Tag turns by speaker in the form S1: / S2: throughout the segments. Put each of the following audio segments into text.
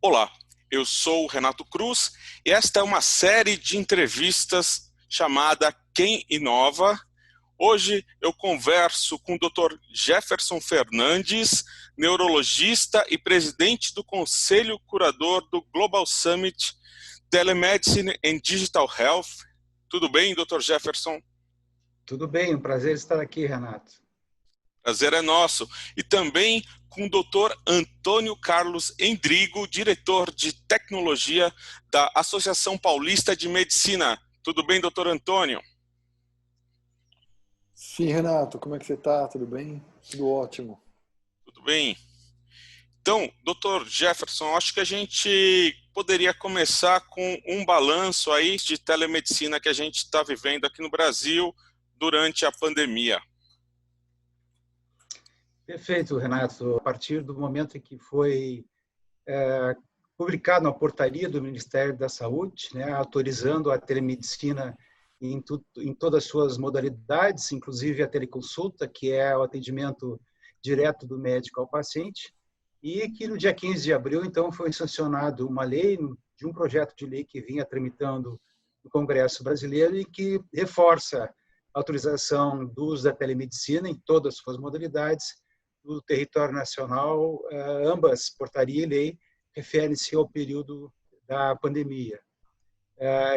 S1: Olá, eu sou o Renato Cruz e esta é uma série de entrevistas chamada Quem Inova. Hoje eu converso com o Dr. Jefferson Fernandes, neurologista e presidente do Conselho Curador do Global Summit Telemedicine and Digital Health. Tudo bem, Dr. Jefferson?
S2: Tudo bem, um prazer estar aqui, Renato.
S1: Prazer é nosso. E também com o Dr. Antônio Carlos Endrigo, diretor de tecnologia da Associação Paulista de Medicina. Tudo bem, Dr. Antônio?
S3: Sim, Renato, como é que você está? Tudo bem? Tudo ótimo.
S1: Tudo bem. Então, Dr. Jefferson, acho que a gente poderia começar com um balanço aí de telemedicina que a gente está vivendo aqui no Brasil durante a pandemia.
S2: Perfeito, Renato. A partir do momento em que foi publicado uma portaria do Ministério da Saúde, né, autorizando a telemedicina em todas as suas modalidades, inclusive a teleconsulta, que é o atendimento direto do médico ao paciente, e que no dia 15 de abril, então, foi sancionado uma lei, de um projeto de lei que vinha tramitando no Congresso brasileiro e que reforça a autorização do uso da telemedicina em todas as suas modalidades do território nacional. Ambas, portaria e lei, referem-se ao período da pandemia.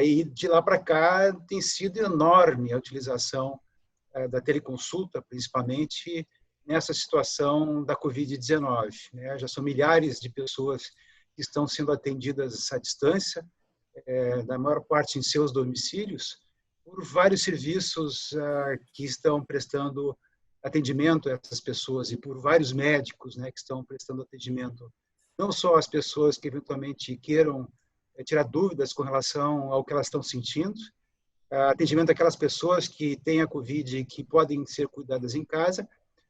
S2: E de lá para cá tem sido enorme a utilização da teleconsulta, principalmente nessa situação da Covid-19. Já são milhares de pessoas que estão sendo atendidas à distância, na maior parte em seus domicílios, por vários serviços que estão prestando atendimento a essas pessoas e por vários médicos, que estão prestando atendimento, não só as pessoas que eventualmente queiram tirar dúvidas com relação ao que elas estão sentindo, atendimento àquelas pessoas que têm a Covid e que podem ser cuidadas em casa,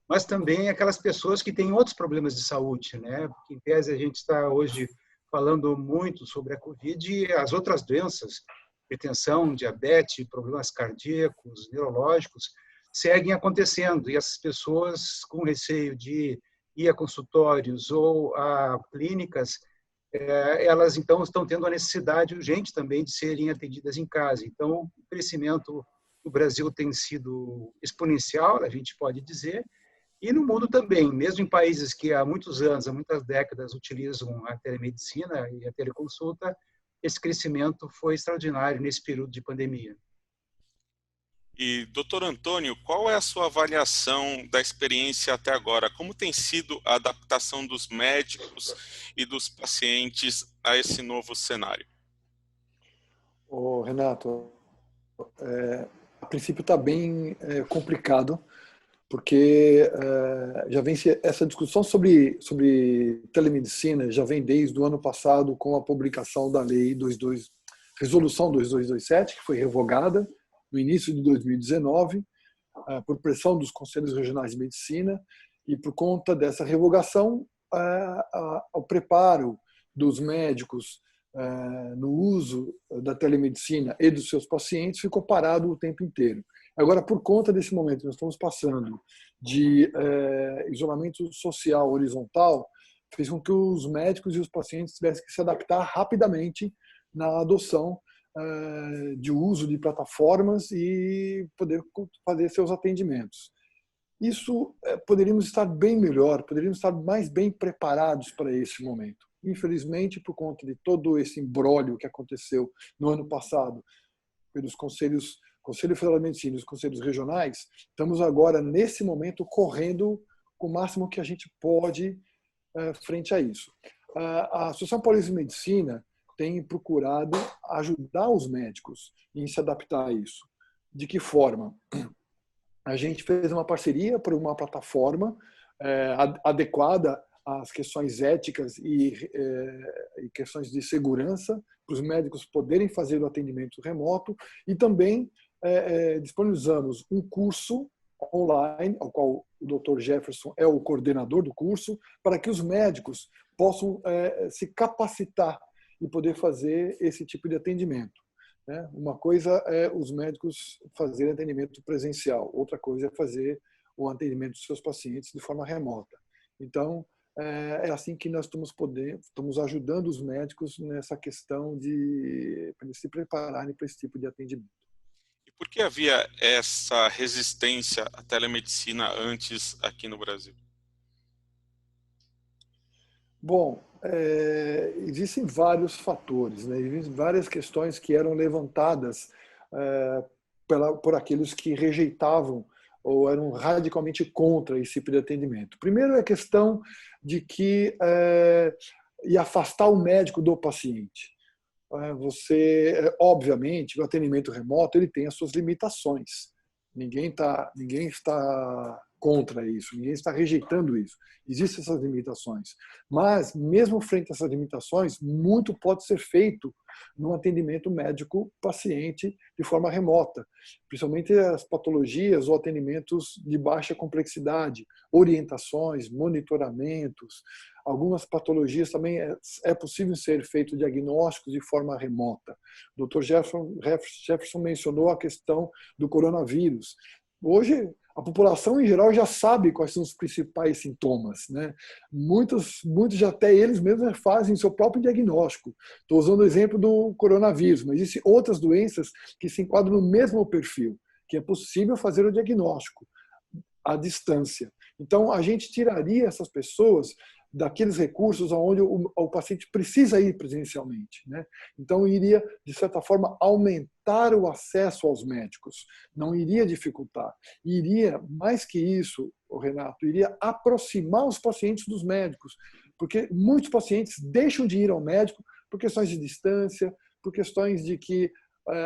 S2: mas também aquelas pessoas que têm outros problemas de saúde, Porque, em tese, a gente está hoje falando muito sobre a Covid e as outras doenças, hipertensão, diabetes, problemas cardíacos, neurológicos, seguem acontecendo. E essas pessoas, com receio de ir a consultórios ou a clínicas, elas, então, estão tendo a necessidade urgente também de serem atendidas em casa. Então, o crescimento no Brasil tem sido exponencial, a gente pode dizer, e no mundo também, mesmo em países que há muitos anos, há muitas décadas, utilizam a telemedicina e a teleconsulta, esse crescimento foi extraordinário nesse período de pandemia.
S1: E, doutor Antônio, qual é a sua avaliação da experiência até agora? Como tem sido a adaptação dos médicos e dos pacientes a esse novo cenário?
S3: Renato, a princípio está bem complicado, porque já vem essa discussão sobre telemedicina, já vem desde o ano passado com a publicação da lei Resolução 2227, que foi revogada no início de 2019, por pressão dos Conselhos Regionais de Medicina, e por conta dessa revogação, o preparo dos médicos no uso da telemedicina e dos seus pacientes ficou parado o tempo inteiro. Agora, por conta desse momento que nós estamos passando de isolamento social horizontal, fez com que os médicos e os pacientes tivessem que se adaptar rapidamente na adoção de uso de plataformas e poder fazer seus atendimentos. Isso poderíamos estar bem melhor, poderíamos estar mais bem preparados para esse momento. Infelizmente, por conta de todo esse imbróglio que aconteceu no ano passado pelos Conselho Federal de Medicina e os conselhos regionais, estamos agora, nesse momento, correndo o máximo que a gente pode frente a isso. A Associação Paulista de Medicina tem procurado ajudar os médicos em se adaptar a isso. De que forma? A gente fez uma parceria por uma plataforma adequada às questões éticas e questões de segurança, para os médicos poderem fazer o atendimento remoto, e também disponibilizamos um curso online, ao qual o Dr. Jefferson é o coordenador do curso, para que os médicos possam se capacitar e poder fazer esse tipo de atendimento. Uma coisa é os médicos fazerem atendimento presencial, outra coisa é fazer o atendimento dos seus pacientes de forma remota. Então, é assim que nós estamos ajudando os médicos nessa questão para eles se prepararem para esse tipo de atendimento.
S1: E por que havia essa resistência à telemedicina antes aqui no Brasil?
S3: Bom, existem vários fatores, né? Existem várias questões que eram levantadas por aqueles que rejeitavam ou eram radicalmente contra esse tipo de atendimento. Primeiro é a questão de que ia afastar o médico do paciente. Obviamente, o atendimento remoto ele tem as suas limitações. Ninguém está contra isso, ninguém está rejeitando isso. Existem essas limitações. Mas, mesmo frente a essas limitações, muito pode ser feito no atendimento médico-paciente de forma remota, principalmente as patologias ou atendimentos de baixa complexidade, orientações, monitoramentos. Algumas patologias também é possível ser feito diagnósticos de forma remota. O Dr. Jefferson mencionou a questão do coronavírus. Hoje, a população em geral já sabe quais são os principais sintomas, né? Muitos já até eles mesmos fazem seu próprio diagnóstico. Estou usando o exemplo do coronavírus, mas existem outras doenças que se enquadram no mesmo perfil, que é possível fazer o diagnóstico à distância. Então, a gente tiraria essas pessoas daqueles recursos onde o paciente precisa ir presencialmente, né? Então, iria, de certa forma, aumentar o acesso aos médicos, não iria dificultar. Iria, mais que isso, Renato, iria aproximar os pacientes dos médicos, porque muitos pacientes deixam de ir ao médico por questões de distância, por questões de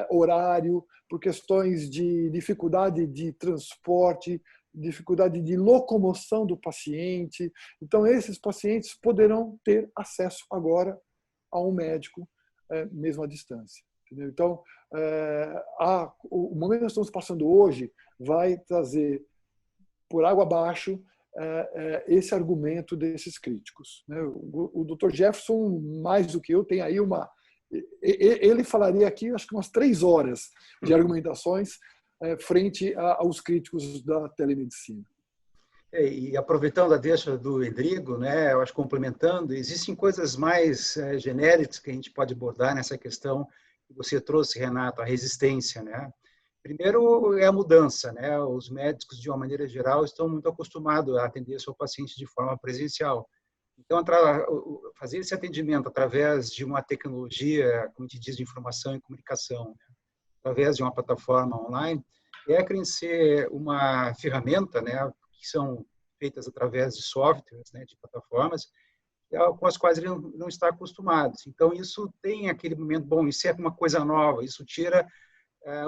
S3: horário, por questões de dificuldade de transporte, dificuldade de locomoção do paciente. Então, esses pacientes poderão ter acesso agora a um médico, mesmo à distância. Entendeu? Então, o momento que nós estamos passando hoje vai trazer por água abaixo esse argumento desses críticos. Né? O Dr. Jefferson, mais do que eu, tem aí ele falaria aqui, acho que umas 3 horas de argumentações frente aos críticos da telemedicina.
S2: E aproveitando a deixa do Endrigo, né, eu acho complementando, existem coisas mais genéricas que a gente pode abordar nessa questão que você trouxe, Renato, a resistência, né? Primeiro é a mudança, né? Os médicos, de uma maneira geral, estão muito acostumados a atender seu paciente de forma presencial. Então, fazer esse atendimento através de uma tecnologia, como a gente diz, de informação e comunicação, né? Através de uma plataforma online, crescer uma ferramenta, né, que são feitas através de softwares, né, de plataformas, com as quais ele não está acostumado. Então, isso tem aquele momento, bom, isso é uma coisa nova, isso tira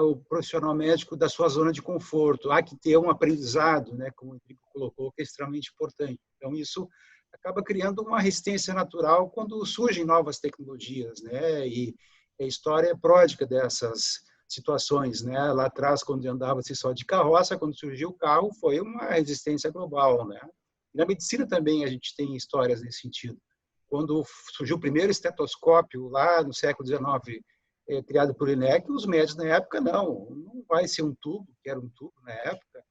S2: o profissional médico da sua zona de conforto. Há que ter um aprendizado, né, como o Enrique colocou, que é extremamente importante. Então, isso acaba criando uma resistência natural quando surgem novas tecnologias, né, e a história é pródiga dessas situações, né? Lá atrás, quando andava-se só de carroça, quando surgiu o carro, foi uma resistência global, né? E na medicina também a gente tem histórias nesse sentido. Quando surgiu o primeiro estetoscópio, lá no século XIX, criado por INEC, os médicos na época, não vai ser um tubo, que era um tubo na época,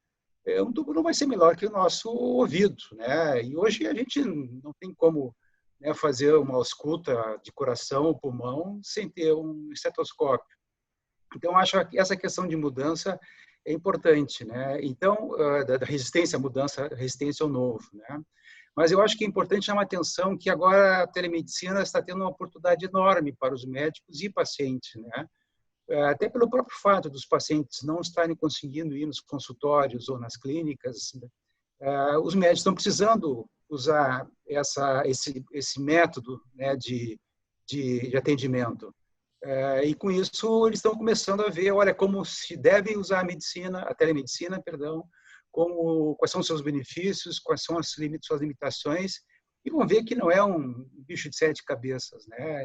S2: um tubo não vai ser melhor que o nosso ouvido, né? E hoje a gente não tem como, né, fazer uma ausculta de coração ou pulmão sem ter um estetoscópio. Então, acho que essa questão de mudança é importante, né? Então, da resistência à mudança, resistência ao novo, né? Mas eu acho que é importante chamar a atenção que agora a telemedicina está tendo uma oportunidade enorme para os médicos e pacientes, né? Até pelo próprio fato dos pacientes não estarem conseguindo ir nos consultórios ou nas clínicas, os médicos estão precisando usar esse método, né, de atendimento. E com isso eles estão começando a ver, olha, como se deve usar a telemedicina, perdão, quais são os seus benefícios, quais são suas limitações, e vão ver que não é um bicho de 7 cabeças, né?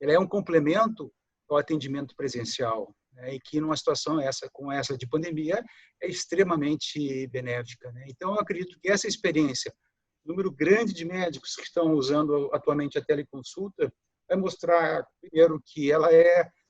S2: Ele é um complemento ao atendimento presencial, né? E que numa situação como essa de pandemia é extremamente benéfica, né? Então eu acredito que essa experiência, número grande de médicos que estão usando atualmente a teleconsulta, vai mostrar, primeiro, que ela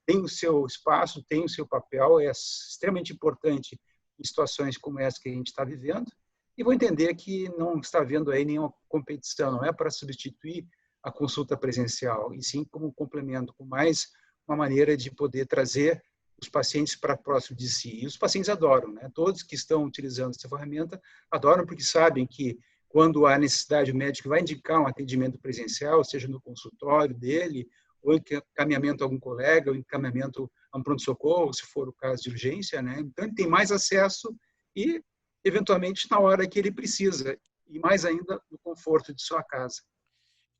S2: tem o seu espaço, tem o seu papel, é extremamente importante em situações como essa que a gente está vivendo, e vão entender que não está havendo aí nenhuma competição, não é para substituir a consulta presencial, e sim como um complemento, com mais uma maneira de poder trazer os pacientes para próximo de si. E os pacientes adoram, né? Todos que estão utilizando essa ferramenta adoram porque sabem que quando há necessidade, o médico vai indicar um atendimento presencial, seja no consultório dele, ou encaminhamento a algum colega, ou encaminhamento a um pronto-socorro, se for o caso de urgência, né? Então, ele tem mais acesso e, eventualmente, na hora que ele precisa, e mais ainda no conforto de sua casa.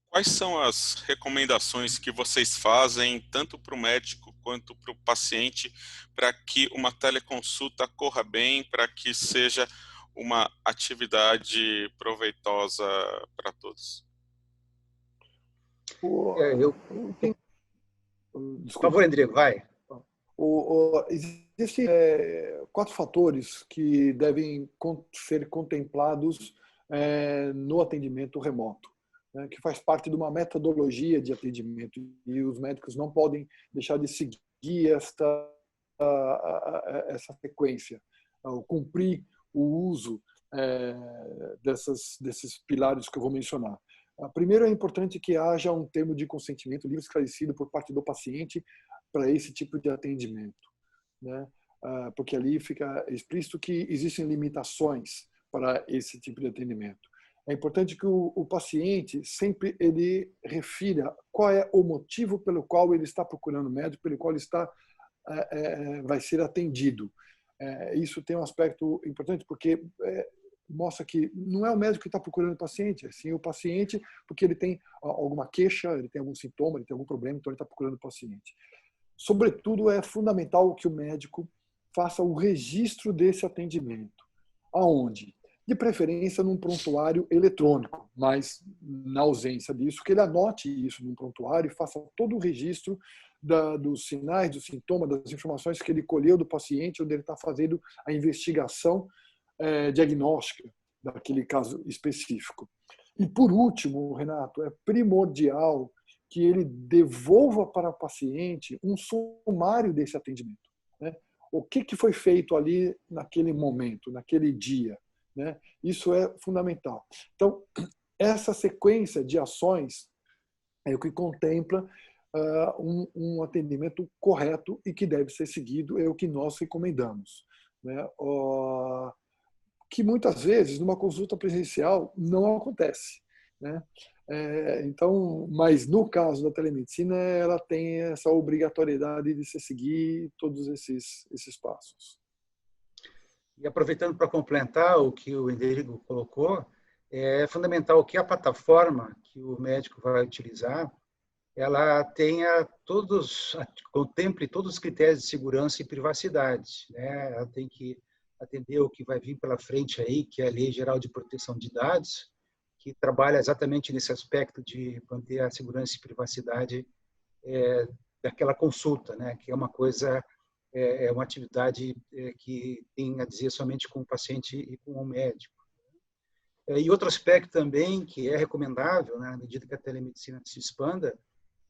S1: Quais são as recomendações que vocês fazem, tanto para o médico quanto para o paciente, para que uma teleconsulta corra bem, para que seja uma atividade proveitosa para todos?
S2: Por favor, Rodrigo, vai.
S3: Existem 4 fatores que devem ser contemplados no atendimento remoto, né, que faz parte de uma metodologia de atendimento, e os médicos não podem deixar de seguir essa sequência, cumprir o uso desses pilares que eu vou mencionar. Primeiro, é importante que haja um termo de consentimento livre e esclarecido por parte do paciente para esse tipo de atendimento, né? Porque ali fica explícito que existem limitações para esse tipo de atendimento. É importante que o paciente sempre ele refira qual é o motivo pelo qual ele está procurando o médico, pelo qual ele vai ser atendido. Isso tem um aspecto importante, porque mostra que não é o médico que está procurando o paciente, é sim o paciente, porque ele tem alguma queixa, ele tem algum sintoma, ele tem algum problema, então ele está procurando o paciente. Sobretudo, é fundamental que o médico faça o registro desse atendimento. Aonde? De preferência num prontuário eletrônico, mas na ausência disso, que ele anote isso num prontuário e faça todo o registro dos sinais, dos sintomas, das informações que ele colheu do paciente, onde ele está fazendo a investigação diagnóstica daquele caso específico. E, por último, Renato, é primordial que ele devolva para o paciente um sumário desse atendimento, né? O que foi feito ali naquele momento, naquele dia, né? Isso é fundamental. Então, essa sequência de ações é o que contempla um atendimento correto e que deve ser seguido, é o que nós recomendamos, né? Que muitas vezes, numa consulta presencial, não acontece, né? Então, mas no caso da telemedicina, ela tem essa obrigatoriedade de se seguir todos esses passos.
S2: E aproveitando para complementar o que o Enderigo colocou, é fundamental que a plataforma que o médico vai utilizar, ela contemple todos os critérios de segurança e privacidade, né? Ela tem que atender o que vai vir pela frente aí, que é a Lei Geral de Proteção de Dados, que trabalha exatamente nesse aspecto de manter a segurança e privacidade daquela consulta, né? Que é uma coisa, é uma atividade que tem a dizer somente com o paciente e com o médico. E outro aspecto também que é recomendável, né, à medida que a telemedicina se expanda,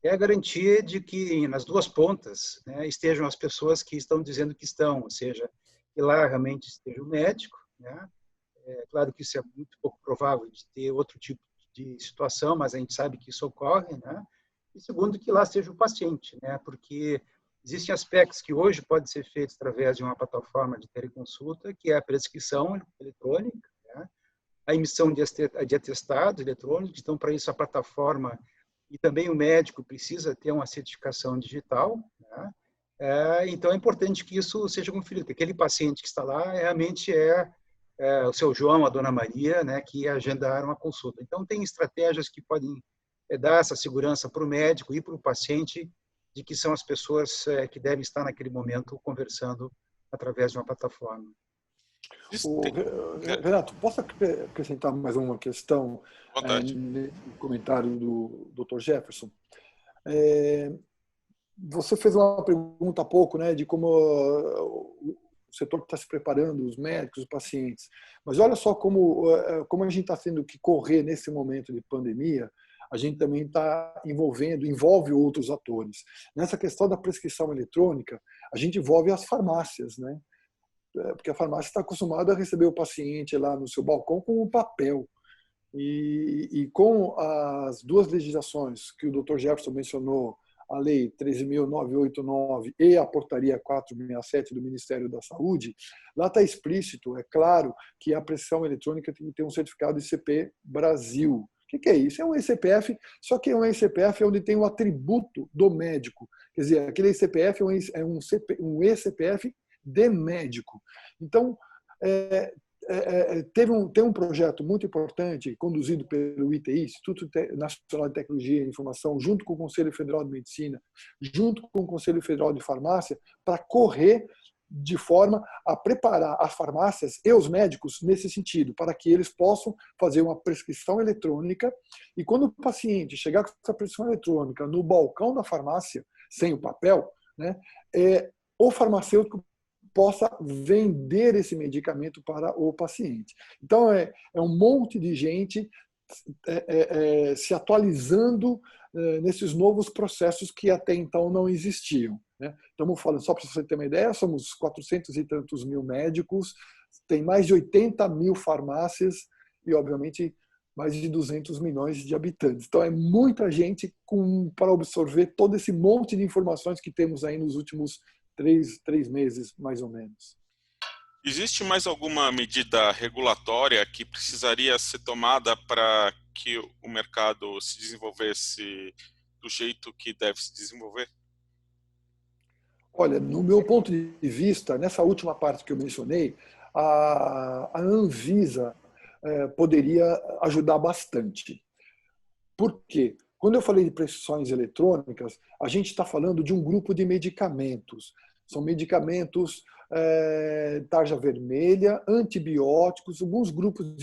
S2: é a garantia de que nas duas pontas, né, estejam as pessoas que estão dizendo que estão, ou seja, que lá realmente esteja o médico, né? É claro que isso é muito pouco provável de ter outro tipo de situação, mas a gente sabe que isso ocorre, né? E segundo, que lá esteja o paciente, né? Porque existem aspectos que hoje podem ser feitos através de uma plataforma de teleconsulta, que é a prescrição eletrônica, né? A emissão de atestados eletrônicos. Então, para isso, a plataforma e também o médico precisa ter uma certificação digital, né? Então, é importante que isso seja conferido, que aquele paciente que está lá realmente o seu João, a dona Maria, né, que agendaram a consulta. Então, tem estratégias que podem dar essa segurança para o médico e para o paciente de que são as pessoas que devem estar naquele momento conversando através de uma plataforma.
S3: Renato, posso acrescentar mais uma questão no comentário do Dr. Jefferson? Você fez uma pergunta há pouco, né, de como o setor está se preparando, os médicos, os pacientes. Mas olha só como a gente está tendo que correr nesse momento de pandemia, a gente também está envolve outros atores. Nessa questão da prescrição eletrônica, a gente envolve as farmácias, né? porque a farmácia está acostumada a receber o paciente lá no seu balcão com um papel. E com as duas legislações que o Dr. Jefferson mencionou, a Lei 13.989 e a Portaria 467 do Ministério da Saúde, lá está explícito, é claro, que a prescrição eletrônica tem que ter um certificado ICP Brasil. O que é isso? É um ECPF, só que é um ECPF onde tem o atributo do médico. Quer dizer, aquele ECPF é um ECPF de médico. Então, tem um projeto muito importante conduzido pelo ITI, Instituto Nacional de Tecnologia e Informação, junto com o Conselho Federal de Medicina, junto com o Conselho Federal de Farmácia, para correr de forma a preparar as farmácias e os médicos nesse sentido, para que eles possam fazer uma prescrição eletrônica e quando o paciente chegar com essa prescrição eletrônica no balcão da farmácia, sem o papel, né, o farmacêutico possa vender esse medicamento para o paciente. Então, é um monte de gente se atualizando nesses novos processos que até então não existiam. Né? Estamos falando, só para você ter uma ideia, somos 400 e tantos mil médicos, tem mais de 80 mil farmácias e, obviamente, mais de 200 milhões de habitantes. Então, é muita gente para absorver todo esse monte de informações que temos aí nos últimos 3 meses, mais ou menos.
S1: Existe mais alguma medida regulatória que precisaria ser tomada para que o mercado se desenvolvesse do jeito que deve se desenvolver?
S3: Olha, no meu ponto de vista, nessa última parte que eu mencionei, a Anvisa poderia ajudar bastante. Por quê? Quando eu falei de prescrições eletrônicas, a gente está falando de um grupo de medicamentos. São medicamentos tarja vermelha, antibióticos, alguns grupos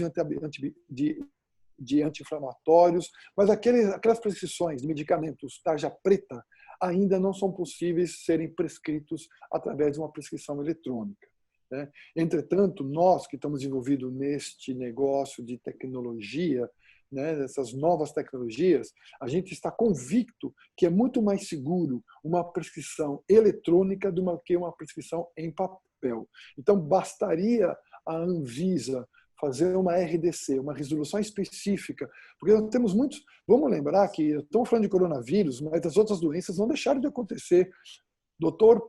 S3: de anti-inflamatórios, mas aquelas prescrições de medicamentos tarja preta ainda não são possíveis serem prescritos através de uma prescrição eletrônica. Né? Entretanto, nós que estamos envolvidos neste negócio de tecnologia, né, essas novas tecnologias, a gente está convicto que é muito mais seguro uma prescrição eletrônica do que uma prescrição em papel. Então, bastaria a Anvisa fazer uma RDC, uma resolução específica, porque nós temos muitos... Vamos lembrar que estamos falando de coronavírus, mas as outras doenças não deixaram de acontecer.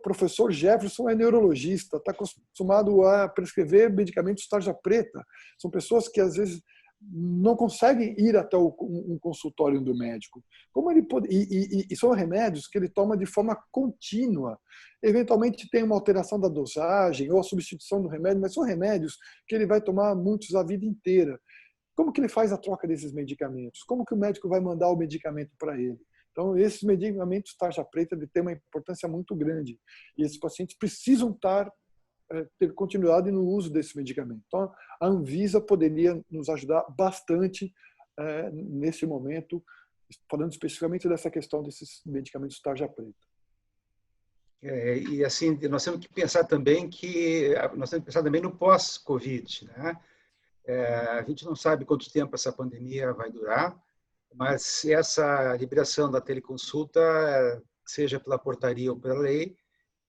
S3: Professor Jefferson é neurologista, está acostumado a prescrever medicamentos tarja preta. São pessoas que, às vezes, não conseguem ir até um consultório do médico. Como ele pode, e são remédios que ele toma de forma contínua. Eventualmente tem uma alteração da dosagem ou a substituição do remédio, mas são remédios que ele vai tomar muitos a vida inteira. Como que ele faz a troca desses medicamentos? Como que o médico vai mandar o medicamento para ele? Então, esses medicamentos tarja preta têm uma importância muito grande. E esses pacientes precisam ter continuidade no uso desse medicamento. Então, a Anvisa poderia nos ajudar bastante nesse momento, falando especificamente dessa questão desses medicamentos tarja preta.
S2: E assim, nós temos que pensar também no pós-Covid, né? A gente não sabe quanto tempo essa pandemia vai durar, mas essa liberação da teleconsulta, seja pela portaria ou pela lei,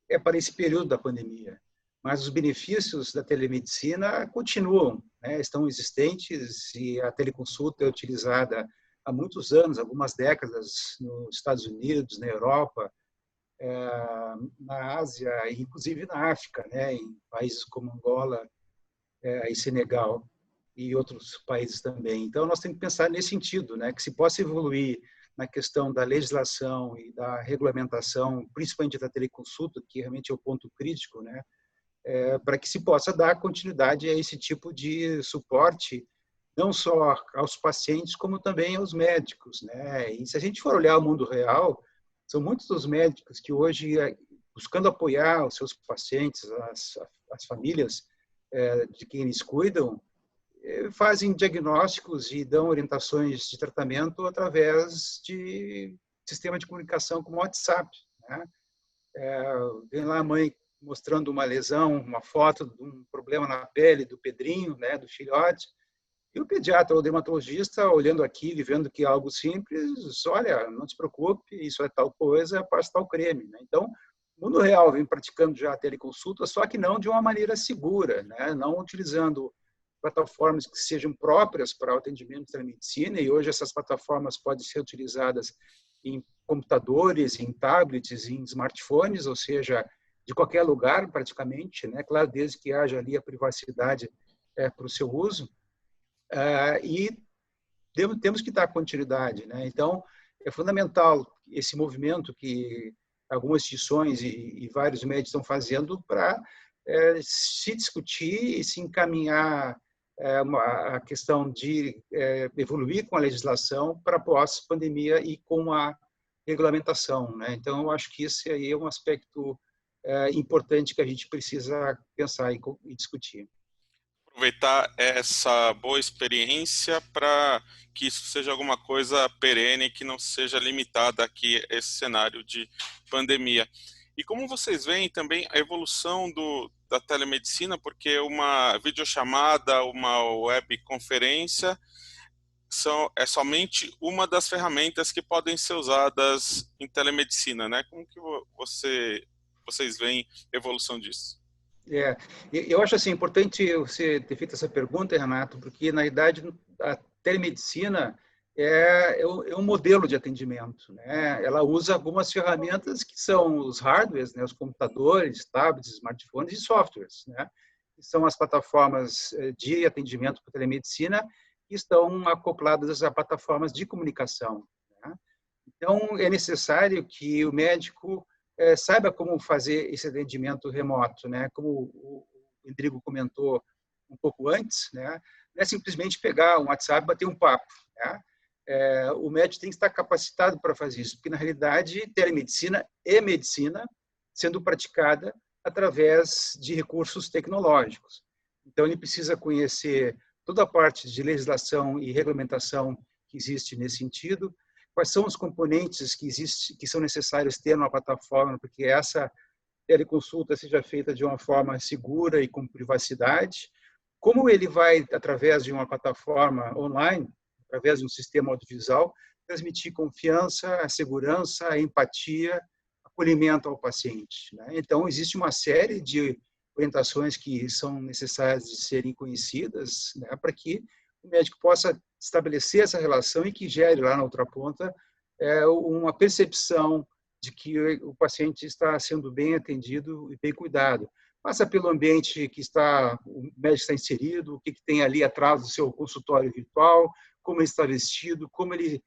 S2: é para esse período da pandemia. Mas os benefícios da telemedicina continuam, né? Estão existentes e a teleconsulta é utilizada há muitos anos, algumas décadas, nos Estados Unidos, na Europa, na Ásia e inclusive na África, né? Em países como Angola e Senegal e outros países também. Então, nós temos que pensar nesse sentido, né? Que se possa evoluir na questão da legislação e da regulamentação, principalmente da teleconsulta, que realmente é o ponto crítico, né? Para que se possa dar continuidade a esse tipo de suporte, não só aos pacientes, como também aos médicos, né? E se a gente for olhar o mundo real, são muitos dos médicos que hoje, buscando apoiar os seus pacientes, as famílias de quem eles cuidam, fazem diagnósticos e dão orientações de tratamento através de sistema de comunicação como o WhatsApp, né? Vem lá a mãe mostrando uma lesão, uma foto de um problema na pele do Pedrinho, né, do filhote, e o pediatra ou o dermatologista olhando aquilo e vendo que é algo simples, olha, não se preocupe, isso é tal coisa, passa tal creme, né? Então, O mundo real vem praticando já a teleconsulta, só que não de uma maneira segura, né? Não utilizando plataformas que sejam próprias para o atendimento de telemedicina, e hoje essas plataformas podem ser utilizadas em computadores, em tablets, em smartphones, ou seja, de qualquer lugar praticamente, né? Claro, desde que haja ali a privacidade para o seu uso. E temos que dar continuidade, né? Então, é fundamental esse movimento que algumas instituições e vários médicos estão fazendo para se discutir e se encaminhar a questão de evoluir com a legislação para pós-pandemia e com a regulamentação, né? Então, eu acho que esse aí é um aspecto importante que a gente precisa pensar e discutir.
S1: Aproveitar essa boa experiência para que isso seja alguma coisa perene, que não seja limitada aqui a esse cenário de pandemia. E como vocês veem também a evolução da telemedicina, porque uma videochamada, uma webconferência é somente uma das ferramentas que podem ser usadas em telemedicina, né? Como que vocês veem a evolução disso?
S2: Eu acho assim importante você ter feito essa pergunta, Renato, porque na verdade a telemedicina é um modelo de atendimento, né? Ela usa algumas ferramentas que são os hardwares, né? Os computadores, tablets, smartphones e softwares, né? Que são as plataformas de atendimento por telemedicina que estão acopladas a plataformas de comunicação, né? Então é necessário que o médico saiba como fazer esse atendimento remoto, né? Como o Rodrigo comentou um pouco antes, né? Não é simplesmente pegar um WhatsApp e bater um papo, né? O médico tem que estar capacitado para fazer isso, porque na realidade telemedicina é medicina sendo praticada através de recursos tecnológicos. Então ele precisa conhecer toda a parte de legislação e regulamentação que existe nesse sentido, quais são os componentes que são necessários ter numa plataforma, porque essa teleconsulta seja feita de uma forma segura e com privacidade, como ele vai, através de uma plataforma online, através de um sistema audiovisual, transmitir confiança, segurança, empatia, acolhimento ao paciente, né? Então, existe uma série de orientações que são necessárias de serem conhecidas, né, para que o médico possa estabelecer essa relação e que gere lá na outra ponta uma percepção de que o paciente está sendo bem atendido e bem cuidado. Passa pelo ambiente que o médico está inserido, o que tem ali atrás do seu consultório virtual, como ele está vestido, como ele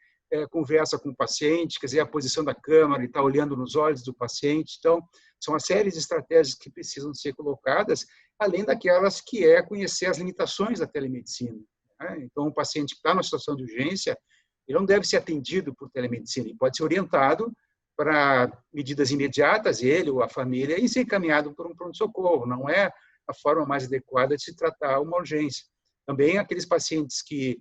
S2: conversa com o paciente, quer dizer, a posição da câmera, ele está olhando nos olhos do paciente. Então, são uma série de estratégias que precisam ser colocadas, além daquelas que é conhecer as limitações da telemedicina, né? Então, um paciente que está numa situação de urgência, ele não deve ser atendido por telemedicina, ele pode ser orientado para medidas imediatas, ele ou a família, e ser encaminhado por um pronto-socorro. Não é a forma mais adequada de se tratar uma urgência. Também aqueles pacientes que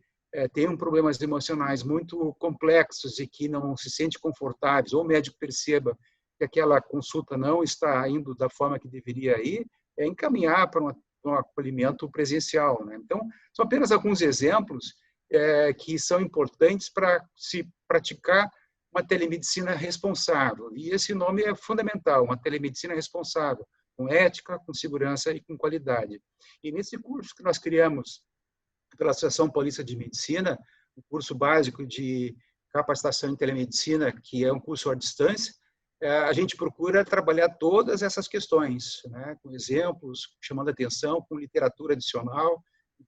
S2: têm problemas emocionais muito complexos e que não se sentem confortáveis, ou o médico perceba que aquela consulta não está indo da forma que deveria ir, encaminhar para um acolhimento presencial, né? Então, são apenas alguns exemplos que são importantes para se praticar uma telemedicina responsável. E esse nome é fundamental, uma telemedicina responsável, com ética, com segurança e com qualidade. E nesse curso que nós criamos pela Associação Paulista de Medicina, o curso básico de capacitação em telemedicina, que é um curso à distância, a gente procura trabalhar todas essas questões, né, com exemplos, chamando atenção, com literatura adicional,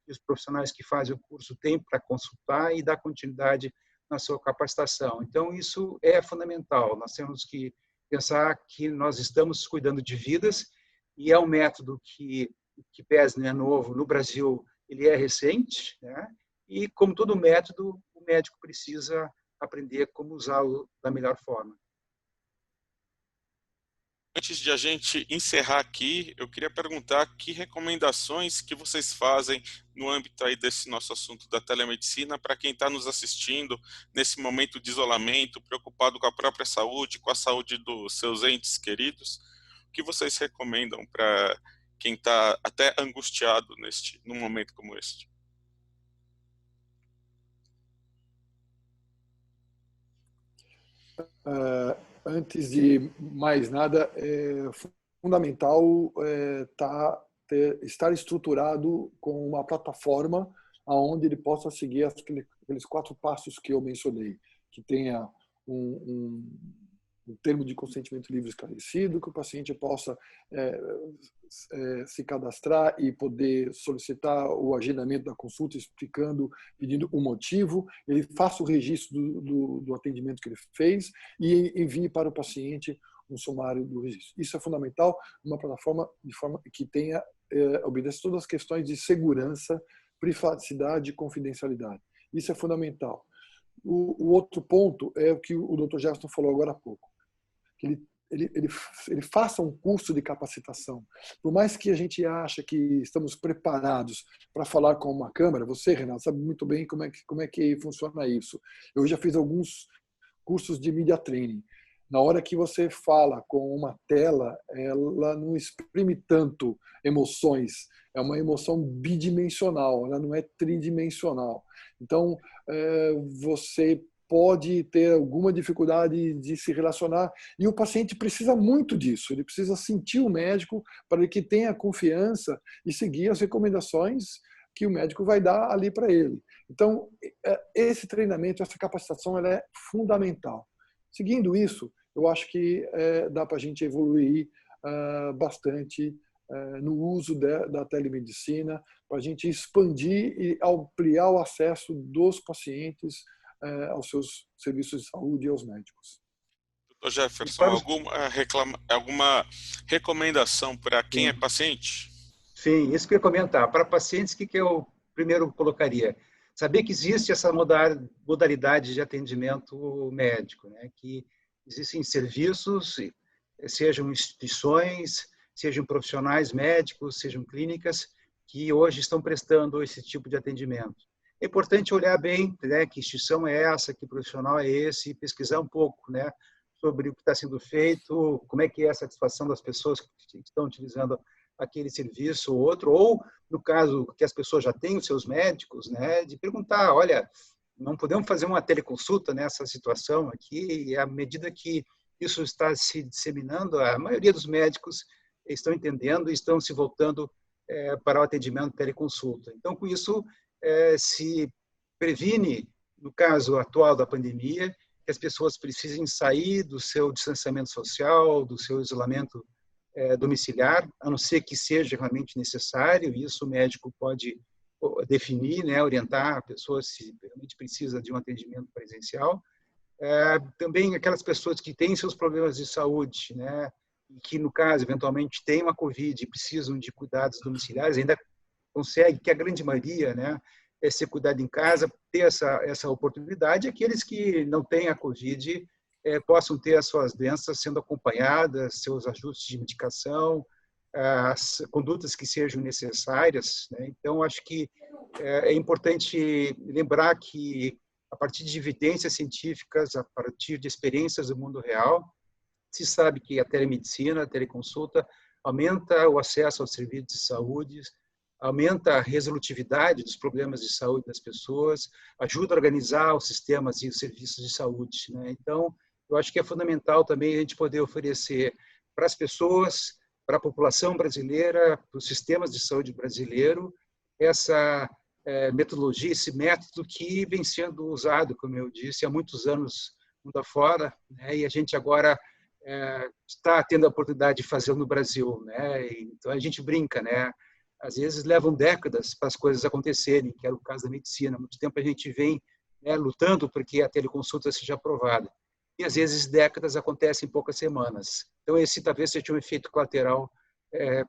S2: que os profissionais que fazem o curso têm para consultar e dar continuidade na sua capacitação. Então, isso é fundamental. Nós temos que pensar que nós estamos cuidando de vidas e é um método que pese não é novo. No Brasil, ele é recente, né? E, como todo método, o médico precisa aprender como usá-lo da melhor forma.
S1: Antes de a gente encerrar aqui, eu queria perguntar que recomendações que vocês fazem no âmbito aí desse nosso assunto da telemedicina para quem está nos assistindo nesse momento de isolamento, preocupado com a própria saúde, com a saúde dos seus entes queridos. O que vocês recomendam para quem está até angustiado num momento como este?
S3: Antes de mais nada, é fundamental estar estruturado com uma plataforma onde ele possa seguir aqueles 4 passos que eu mencionei, que tenha um termo de consentimento livre esclarecido, que o paciente possa se cadastrar e poder solicitar o agendamento da consulta, pedindo o motivo, ele faça o registro do atendimento que ele fez e envie para o paciente um sumário do registro. Isso é fundamental, uma plataforma de forma que tenha obedece todas as questões de segurança, privacidade e confidencialidade. Isso é fundamental. O outro ponto é o que o Dr. Jefferson falou agora há pouco, que ele faça um curso de capacitação. Por mais que a gente ache que estamos preparados para falar com uma câmera, você, Renato, sabe muito bem como é que funciona isso. Eu já fiz alguns cursos de media training. Na hora que você fala com uma tela, ela não exprime tanto emoções. É uma emoção bidimensional, ela não é tridimensional. Então, você pode ter alguma dificuldade de se relacionar e o paciente precisa muito disso. Ele precisa sentir o médico para que tenha confiança e seguir as recomendações que o médico vai dar ali para ele. Então, esse treinamento, essa capacitação, ela é fundamental. Seguindo isso, eu acho que dá para a gente evoluir bastante no uso da telemedicina, para a gente expandir e ampliar o acesso dos pacientes aos seus serviços de saúde e aos médicos.
S1: Dr. Jefferson, alguma recomendação para quem é paciente?
S2: Sim, isso que eu ia comentar. Para pacientes, o que eu primeiro colocaria? Saber que existe essa modalidade de atendimento médico, né? Que existem serviços, sejam instituições, sejam profissionais médicos, sejam clínicas, que hoje estão prestando esse tipo de atendimento. É importante olhar bem, né, que instituição é essa, que profissional é esse, e pesquisar um pouco, né, sobre o que está sendo feito, como é que é a satisfação das pessoas que estão utilizando aquele serviço ou outro, ou, no caso, que as pessoas já têm os seus médicos, né, de perguntar, olha, não podemos fazer uma teleconsulta nessa situação aqui, e à medida que isso está se disseminando, a maioria dos médicos estão entendendo e estão se voltando para o atendimento teleconsulta. Então, com isso, se previne, no caso atual da pandemia, que as pessoas precisem sair do seu distanciamento social, do seu isolamento domiciliar, a não ser que seja realmente necessário, e isso o médico pode definir, né, orientar a pessoa se realmente precisa de um atendimento presencial. Também aquelas pessoas que têm seus problemas de saúde, né, e que, no caso, eventualmente têm uma Covid e precisam de cuidados domiciliares, ainda consegue, que a grande maioria, né, ser cuidado em casa, ter essa oportunidade. Aqueles que não têm a Covid possam ter as suas doenças sendo acompanhadas, seus ajustes de medicação, as condutas que sejam necessárias, né? Então, acho que é importante lembrar que, a partir de evidências científicas, a partir de experiências do mundo real, se sabe que a telemedicina, a teleconsulta, aumenta o acesso aos serviços de saúde, aumenta a resolutividade dos problemas de saúde das pessoas, ajuda a organizar os sistemas e os serviços de saúde, né? Então, eu acho que é fundamental também a gente poder oferecer para as pessoas, para a população brasileira, para os sistemas de saúde brasileiro, essa metodologia, esse método que vem sendo usado, como eu disse, há muitos anos mundo afora, né? E a gente agora está tendo a oportunidade de fazê-lo no Brasil, né? Então a gente brinca, né? Às vezes levam décadas para as coisas acontecerem, que era o caso da medicina. Há muito tempo a gente vem, né, lutando para que a teleconsulta seja aprovada. E às vezes décadas acontecem em poucas semanas. Então esse talvez seja um efeito colateral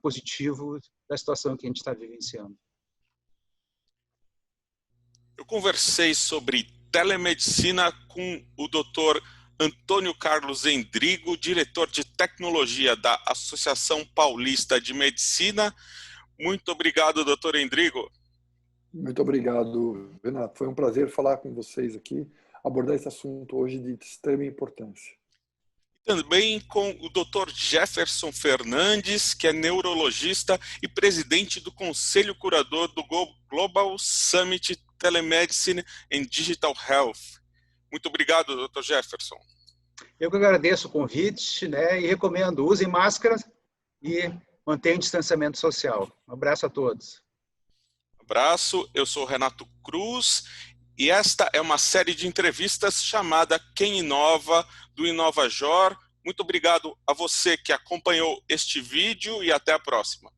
S2: positivo da situação que a gente está vivenciando.
S1: Eu conversei sobre telemedicina com o Dr. Antônio Carlos Endrigo, diretor de tecnologia da Associação Paulista de Medicina. Muito obrigado, doutor Endrigo.
S3: Muito obrigado, Renato. Foi um prazer falar com vocês aqui, abordar esse assunto hoje de extrema importância.
S1: Também com o Dr. Jefferson Fernandes, que é neurologista e presidente do Conselho Curador do Global Summit Telemedicine and Digital Health. Muito obrigado, Dr. Jefferson.
S2: Eu que agradeço o convite, né, e recomendo, usem máscara e mantenham o distanciamento social. Um abraço a todos.
S1: Abraço, eu sou Renato Cruz e esta é uma série de entrevistas chamada Quem Inova, do InovaJor. Muito obrigado a você que acompanhou este vídeo e até a próxima.